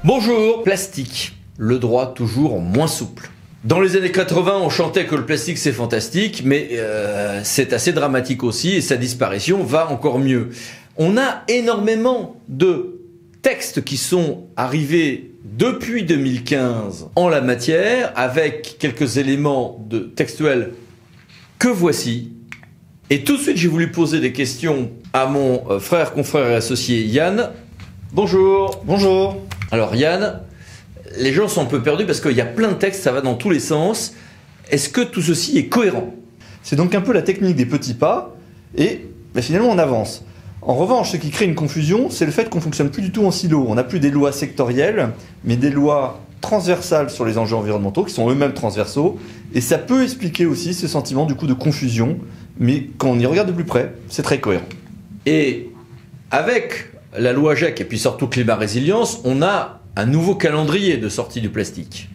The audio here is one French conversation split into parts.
Bonjour, plastique. Le droit toujours moins souple. Dans les années 80, on chantait que le plastique c'est fantastique, mais c'est assez dramatique aussi et sa disparition va encore mieux. On a énormément de textes qui sont arrivés depuis 2015 en la matière, avec quelques éléments textuels que voici. Et tout de suite, j'ai voulu poser des questions à mon frère, confrère et associé Yann. Bonjour. Bonjour. Alors Yann, les gens sont un peu perdus parce qu'il y a plein de textes, ça va dans tous les sens. Est-ce que tout ceci est cohérent? C'est donc un peu la technique des petits pas et finalement on avance. En revanche, ce qui crée une confusion, c'est le fait qu'on ne fonctionne plus du tout en silo. On n'a plus des lois sectorielles, mais des lois transversales sur les enjeux environnementaux qui sont eux-mêmes transversaux. Et ça peut expliquer aussi ce sentiment du coup de confusion, mais quand on y regarde de plus près, c'est très cohérent. Et avec la loi GEC et puis surtout Climat Résilience, on a un nouveau calendrier de sortie du plastique.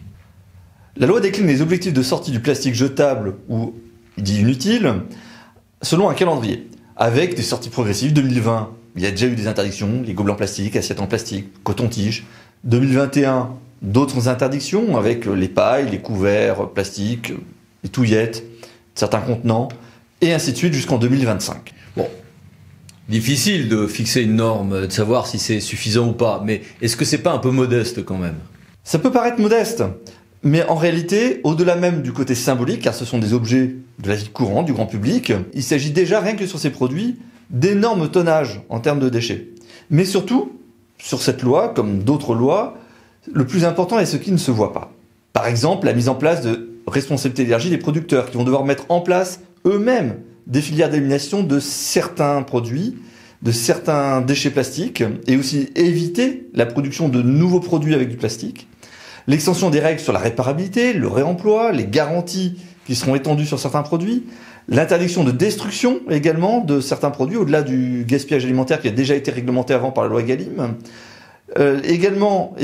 La loi décline les objectifs de sortie du plastique jetable ou dit inutile selon un calendrier, avec des sorties progressives. 2020, il y a déjà eu des interdictions, les gobelets en plastique, assiettes en plastique, coton-tige. 2021, d'autres interdictions avec les pailles, les couverts plastiques, les touillettes, certains contenants, et ainsi de suite jusqu'en 2025. Bon, difficile de fixer une norme, de savoir si c'est suffisant ou pas, mais est-ce que c'est pas un peu modeste quand même? Ça peut paraître modeste, mais en réalité, au-delà même du côté symbolique, car ce sont des objets de la vie courante, du grand public, il s'agit déjà, rien que sur ces produits, d'énormes tonnages en termes de déchets. Mais surtout, sur cette loi, comme d'autres lois, le plus important est ce qui ne se voit pas. Par exemple, la mise en place de responsabilité d'énergie des producteurs, qui vont devoir mettre en place eux-mêmes des filières d'élimination de certains produits, de certains déchets plastiques, et aussi éviter la production de nouveaux produits avec du plastique. L'extension des règles sur la réparabilité, le réemploi, les garanties qui seront étendues sur certains produits, l'interdiction de destruction également de certains produits, au-delà du gaspillage alimentaire qui a déjà été réglementé avant par la loi Egalim. Également,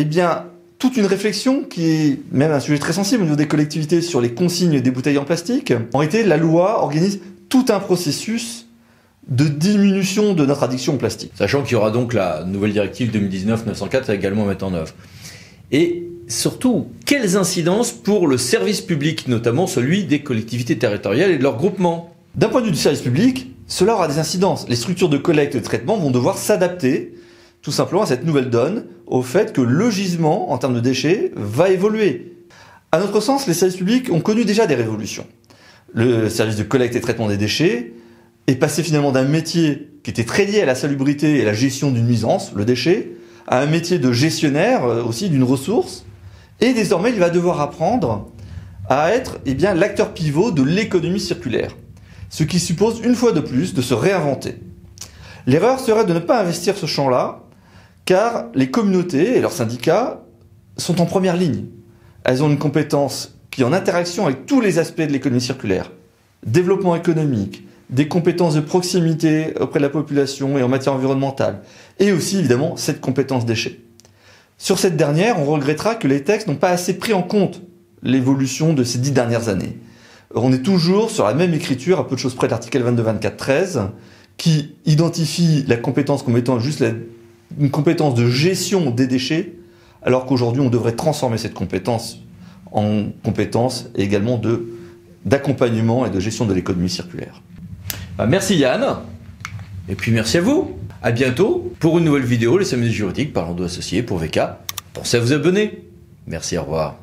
toute une réflexion qui est même un sujet très sensible au niveau des collectivités sur les consignes des bouteilles en plastique. En réalité, la loi organise tout un processus de diminution de notre addiction au plastique. Sachant qu'il y aura donc la nouvelle directive 2019-904 également à mettre en œuvre. Et surtout, quelles incidences pour le service public, notamment celui des collectivités territoriales et de leurs groupements? D'un point de vue du service public, cela aura des incidences. Les structures de collecte et de traitement vont devoir s'adapter tout simplement à cette nouvelle donne, au fait que le gisement, en termes de déchets, va évoluer. À notre sens, les services publics ont connu déjà des révolutions. Le service de collecte et traitement des déchets est passé finalement d'un métier qui était très lié à la salubrité et à la gestion d'une nuisance, le déchet, à un métier de gestionnaire aussi d'une ressource. Et désormais, il va devoir apprendre à être l'acteur pivot de l'économie circulaire. Ce qui suppose, une fois de plus, de se réinventer. L'erreur serait de ne pas investir ce champ-là, car les communautés et leurs syndicats sont en première ligne. Elles ont une compétence qui est en interaction avec tous les aspects de l'économie circulaire. Développement économique, des compétences de proximité auprès de la population et en matière environnementale, et aussi évidemment cette compétence déchets. Sur cette dernière, on regrettera que les textes n'ont pas assez pris en compte l'évolution de ces 10 dernières années. On est toujours sur la même écriture, à peu de choses près de l'article 22-24-13, qui identifie la compétence comme étant juste une compétence de gestion des déchets, alors qu'aujourd'hui on devrait transformer cette compétence en compétence également d'accompagnement et de gestion de l'économie circulaire. Merci Yann, et puis merci à vous. À bientôt pour une nouvelle vidéo, les Samedis juridiques parlant d'associés pour VK. Pensez à vous abonner. Merci, au revoir.